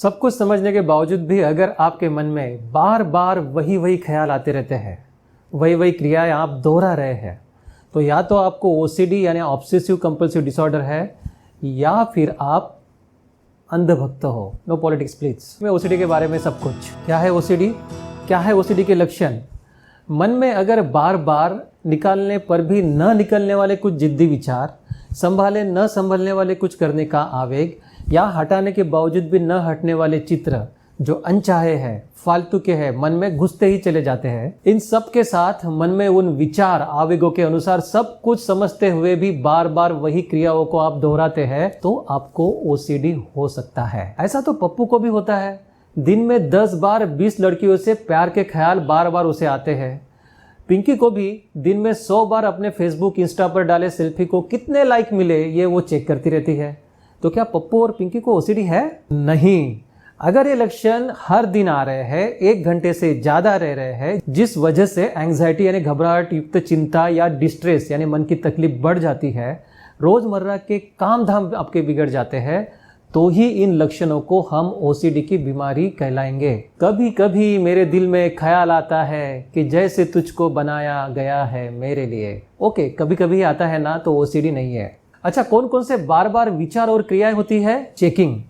सब कुछ समझने के बावजूद भी अगर आपके मन में बार बार वही वही ख्याल आते रहते हैं, वही वही क्रियाएं आप दोहरा रहे हैं, तो या तो आपको ओसीडी यानी ऑब्सेसिव कंपल्सिव डिसऑर्डर है या फिर आप अंधभक्त हो। No politics please. मैं ओसीडी के बारे में सब कुछ, क्या है ओसीडी, क्या है ओसीडी के लक्षण, मन में अगर बार बार निकालने पर भी न निकलने वाले कुछ जिद्दी विचार, संभाले न संभलने वाले कुछ करने का आवेग, या हटाने के बावजूद भी न हटने वाले चित्र जो अनचाहे हैं, फालतू के हैं, मन में घुसते ही चले जाते हैं। इन सब के साथ मन में उन विचार आवेगों के अनुसार सब कुछ समझते हुए भी बार बार वही क्रियाओं को आप दोहराते हैं, तो आपको ओसीडी हो सकता है। ऐसा तो पप्पू को भी होता है। दिन में 10 बार 20 लड़कियों से प्यार के ख्याल बार बार उसे आते हैं। पिंकी को भी दिन में 100 बार अपने फेसबुक इंस्टा पर डाले सेल्फी को कितने लाइक मिले ये वो चेक करती रहती है। तो क्या पप्पू और पिंकी को ओसीडी है? नहीं। अगर ये लक्षण हर दिन आ रहे हैं, 1 घंटे से ज्यादा रह रहे हैं, जिस वजह से एंग्जाइटी यानी घबराहट युक्त चिंता या डिस्ट्रेस यानी मन की तकलीफ बढ़ जाती है, रोजमर्रा के काम धाम आपके बिगड़ जाते हैं, तो ही इन लक्षणों को हम ओसीडी की बीमारी कहलाएंगे। कभी कभी मेरे दिल में ख्याल आता है कि जैसे तुझको बनाया गया है मेरे लिए। ओके, कभी कभी आता है ना, तो ओसीडी नहीं है। अच्छा, कौन कौन से बार बार विचार और क्रियाएं होती है? चेकिंग,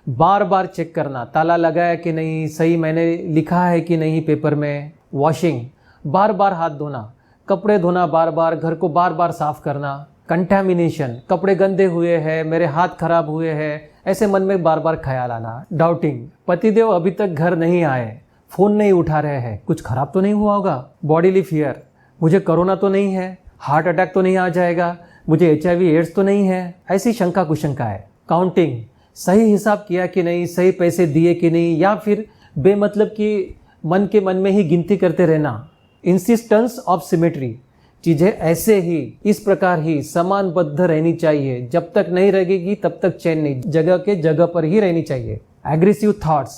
बार बार चेक करना, ताला लगाया कि नहीं, सही मैंने लिखा है कि नहीं पेपर में। वॉशिंग, बार बार हाथ धोना, कपड़े धोना बार बार, घर को बार बार साफ करना। कंटैमिनेशन, कपड़े गंदे हुए हैं, मेरे हाथ खराब हुए हैं, ऐसे मन में बार बार ख्याल आना। डाउटिंग, पतिदेव अभी तक घर नहीं आए, फोन नहीं उठा रहे हैं, कुछ खराब तो नहीं हुआ होगा। बॉडीली फियर, मुझे कोरोना तो नहीं है, हार्ट अटैक तो नहीं आ जाएगा, मुझे HIV एड्स तो नहीं है, ऐसी शंका कुशंका है। काउंटिंग, सही हिसाब किया कि नहीं, सही पैसे दिए कि नहीं, या फिर बेमतलब की मन के मन में ही गिनती करते रहना। इंसिस्टेंस ऑफ सिमेट्री, चीजें ऐसे ही, इस प्रकार ही समानबद्ध रहनी चाहिए, जब तक नहीं रहेगी तब तक चैन नहीं, जगह के जगह पर ही रहनी चाहिए। एग्रेसिव थॉट्स,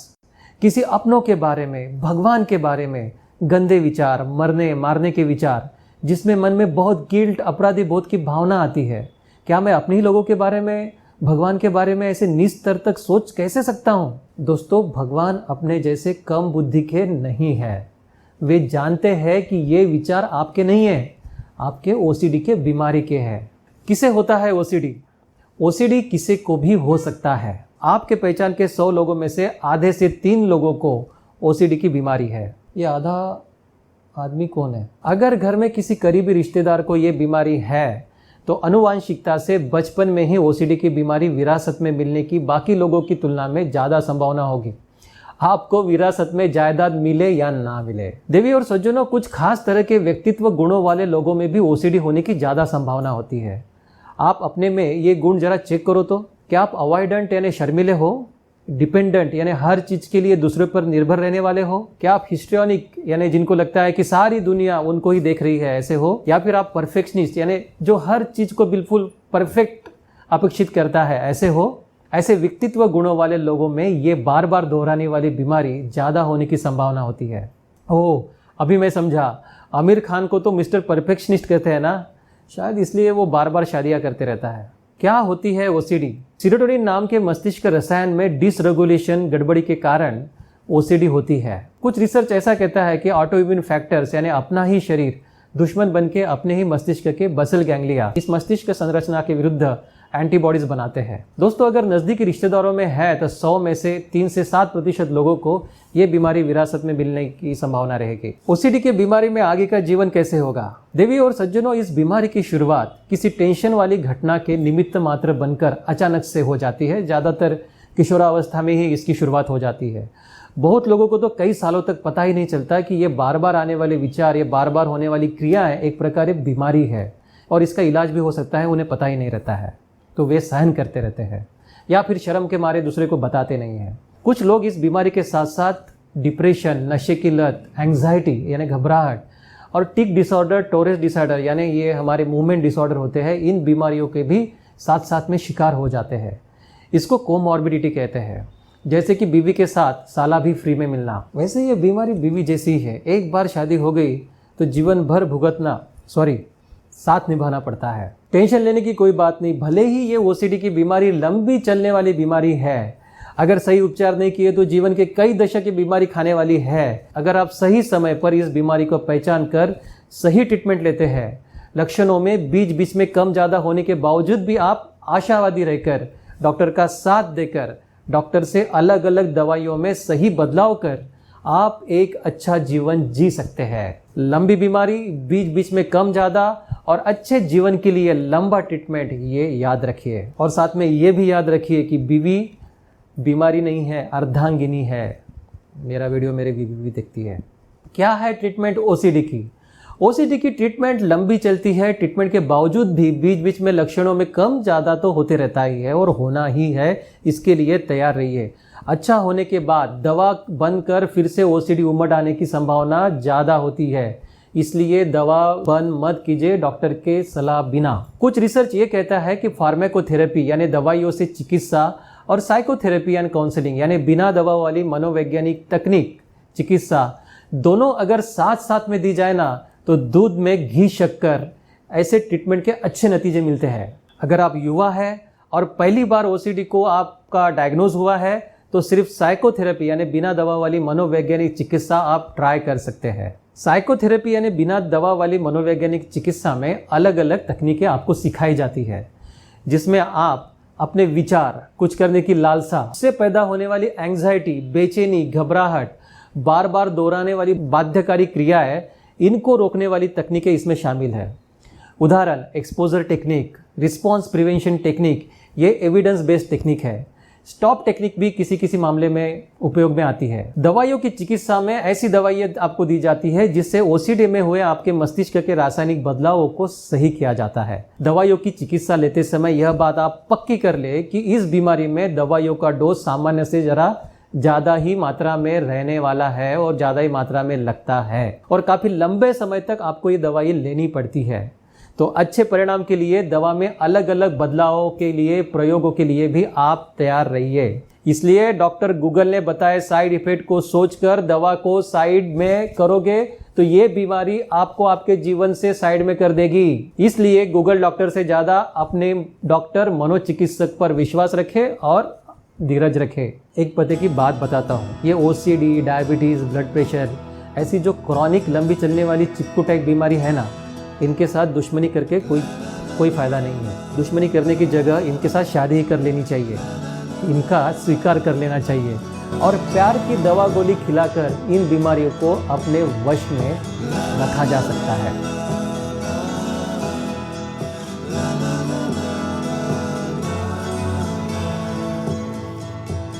किसी अपनों के बारे में, भगवान के बारे में गंदे विचार, मरने मारने के विचार, जिसमें मन में बहुत गिल्ट, अपराधी बोध की भावना आती है। क्या मैं अपने ही लोगों के बारे में, भगवान के बारे में ऐसे निज स्तर तक सोच कैसे सकता हूँ? दोस्तों, भगवान अपने जैसे कम बुद्धि के नहीं है। वे जानते हैं कि ये विचार आपके नहीं है, आपके ओसीडी के बीमारी के हैं। किसे होता है ओसीडी? ओसीडी किसी को भी हो सकता है। आपके पहचान के 100 लोगों में से आधे से 3 लोगों को ओसीडी की बीमारी है। ये आधा आदमी कौन है? अगर घर में किसी करीबी रिश्तेदार को ये बीमारी है, तो अनुवांशिकता से बचपन में ही ओसीडी की बीमारी विरासत में मिलने की बाकी लोगों की तुलना में ज़्यादा संभावना होगी। आपको विरासत में जायदाद मिले या ना मिले। देवी और सज्जनों, कुछ खास तरह के व्यक्तित्व गुणों वाले लोगों में भी ओसीडी होने की ज़्यादा संभावना होती है। आप अपने में ये गुण जरा चेक करो तो। क्या आप अवॉइडेंट यानी शर्मीले हो? डिपेंडेंट यानी हर चीज के लिए दूसरे पर निर्भर रहने वाले हो? क्या आप हिस्ट्रियोनिक यानी जिनको लगता है कि सारी दुनिया उनको ही देख रही है, ऐसे हो? या फिर आप परफेक्शनिस्ट यानी जो हर चीज को बिल्कुल परफेक्ट अपेक्षित करता है, ऐसे हो? ऐसे व्यक्तित्व गुणों वाले लोगों में ये बार बार दोहराने वाली बीमारी ज्यादा होने की संभावना होती है। ओह, अभी मैं समझा, आमिर खान को तो मिस्टर परफेक्शनिस्ट कहते हैं ना, शायद इसलिए वो बार बार शादियां करते रहता है। क्या होती है ओसीडी? सीरोटोनिन नाम के मस्तिष्क रसायन में डिसरेगुलेशन, गड़बड़ी के कारण ओसीडी होती है। कुछ रिसर्च ऐसा कहता है कि ऑटोइम्यून फैक्टर्स यानी अपना ही शरीर दुश्मन बन के अपने ही मस्तिष्क के बसल गैंग्लिया इस मस्तिष्क संरचना के विरुद्ध एंटीबॉडीज बनाते हैं। दोस्तों, अगर नजदीकी रिश्तेदारों में है तो 100 में से 3 से 7% लोगों को ये बीमारी विरासत में मिलने की संभावना रहेगी। ओसीडी की बीमारी में आगे का जीवन कैसे होगा? देवी और सज्जनों, इस बीमारी की शुरुआत किसी टेंशन वाली घटना के निमित्त मात्र बनकर अचानक से हो जाती है। ज्यादातर किशोरावस्था में ही इसकी शुरुआत हो जाती है। बहुत लोगों को तो कई सालों तक पता ही नहीं चलता कि ये बार बार आने वाले विचार, ये बार बार होने वाली क्रियाएं एक प्रकार की बीमारी है और इसका इलाज भी हो सकता है, उन्हें पता ही नहीं रहता है, तो वे सहन करते रहते हैं या फिर शर्म के मारे दूसरे को बताते नहीं हैं। कुछ लोग इस बीमारी के साथ साथ डिप्रेशन, नशे की लत, एंग्जाइटी यानी घबराहट और टिक डिसऑर्डर, टोरेस डिसऑर्डर यानी ये हमारे मूवमेंट डिसऑर्डर होते हैं, इन बीमारियों के भी साथ साथ में शिकार हो जाते हैं। इसको कोमॉर्बिडिटी कहते हैं। जैसे कि बीवी के साथ साला भी फ्री में मिलना, वैसे ये बीमारी बीवी जैसी है। एक बार शादी हो गई तो जीवन भर साथ निभाना पड़ता है। टेंशन लेने की कोई बात नहीं, भले ही ये ओसीडी की बीमारी लंबी चलने वाली बीमारी है। अगर सही उपचार नहीं किए तो जीवन के कई दशक की बीमारी खाने वाली है। अगर आप सही समय पर इस बीमारी को पहचान कर सही ट्रीटमेंट लेते हैं, लक्षणों में बीच बीच में कम ज़्यादा होने के बावजूद भी आप आशावादी रहकर, डॉक्टर का साथ देकर, डॉक्टर से अलग अलग दवाइयों में सही बदलाव कर आप एक अच्छा जीवन जी सकते हैं। लंबी बीमारी, बीच बीच में कम ज़्यादा और अच्छे जीवन के लिए लंबा ट्रीटमेंट, ये याद रखिए। और साथ में ये भी याद रखिए कि बीवी बीमारी नहीं है, अर्धांगिनी है। मेरा वीडियो मेरे बीवी भी देखती है। क्या है ट्रीटमेंट ओसीडी की? ओसीडी की ट्रीटमेंट लंबी चलती है। ट्रीटमेंट के बावजूद भी बीच बीच में लक्षणों में कम ज़्यादा तो होते रहता ही है और होना ही है। इसके लिए तैयार रहिए। अच्छा होने के बाद दवा बंद कर फिर से ओसीडी उमड़ आने की संभावना ज़्यादा होती है, इसलिए दवा बंद मत कीजिए डॉक्टर के सलाह बिना। कुछ रिसर्च ये कहता है कि फार्माकोथेरेपी यानी दवाइयों से चिकित्सा और साइकोथेरेपी एंड काउंसलिंग यानी बिना दवा वाली मनोवैज्ञानिक तकनीक चिकित्सा दोनों अगर साथ साथ में दी जाए ना, तो दूध में घी शक्कर ऐसे ट्रीटमेंट के अच्छे नतीजे मिलते हैं। अगर आप युवा हैं और पहली बार ओसीडी को आपका डायग्नोज हुआ है तो सिर्फ साइकोथेरेपी यानी बिना दवा वाली मनोवैज्ञानिक चिकित्सा आप ट्राई कर सकते हैं। साइकोथेरेपी यानी बिना दवा वाली मनोवैज्ञानिक चिकित्सा में अलग अलग तकनीकें आपको सिखाई जाती है, जिसमें आप अपने विचार, कुछ करने की लालसा से पैदा होने वाली एंग्जाइटी, बेचैनी, घबराहट, बार बार दोहराने वाली बाध्यकारी क्रियाएं, इनको रोकने वाली तकनीकें इसमें शामिल है। उदाहरण exposure technique, response prevention technique, ये एविडेंस बेस्ड टेक्निक है। स्टॉप टेक्निक भी किसी किसी मामले में उपयोग में आती है। दवाइयों की चिकित्सा में ऐसी दवाइयाँ आपको दी जाती है जिससे ओसीडी में हुए आपके मस्तिष्क के रासायनिक बदलावों को सही किया जाता है। दवाइयों की चिकित्सा लेते समय यह बात आप पक्की कर ले कि इस बीमारी में दवाइयों का डोज सामान्य से जरा ज़्यादा ही मात्रा में रहने वाला है और ज़्यादा ही मात्रा में लगता है और काफ़ी लंबे समय तक आपको ये दवाई लेनी पड़ती है। तो अच्छे परिणाम के लिए दवा में अलग अलग बदलावों के लिए, प्रयोगों के लिए भी आप तैयार रहिए। इसलिए डॉक्टर गूगल ने बताए साइड इफेक्ट को सोचकर दवा को साइड में करोगे तो ये बीमारी आपको आपके जीवन से साइड में कर देगी। इसलिए गूगल डॉक्टर से ज़्यादा अपने डॉक्टर मनोचिकित्सक पर विश्वास रखे और धीरज रखे। एक पते की बात बताता हूँ, ये ओसीडी, डायबिटीज़, ब्लड प्रेशर, ऐसी जो क्रॉनिक लंबी चलने वाली चिपकू टाइप बीमारी है ना, इनके साथ दुश्मनी करके कोई फ़ायदा नहीं है। दुश्मनी करने की जगह इनके साथ शादी ही कर लेनी चाहिए, इनका स्वीकार कर लेना चाहिए और प्यार की दवा गोली खिलाकर इन बीमारियों को अपने वश में रखा जा सकता है।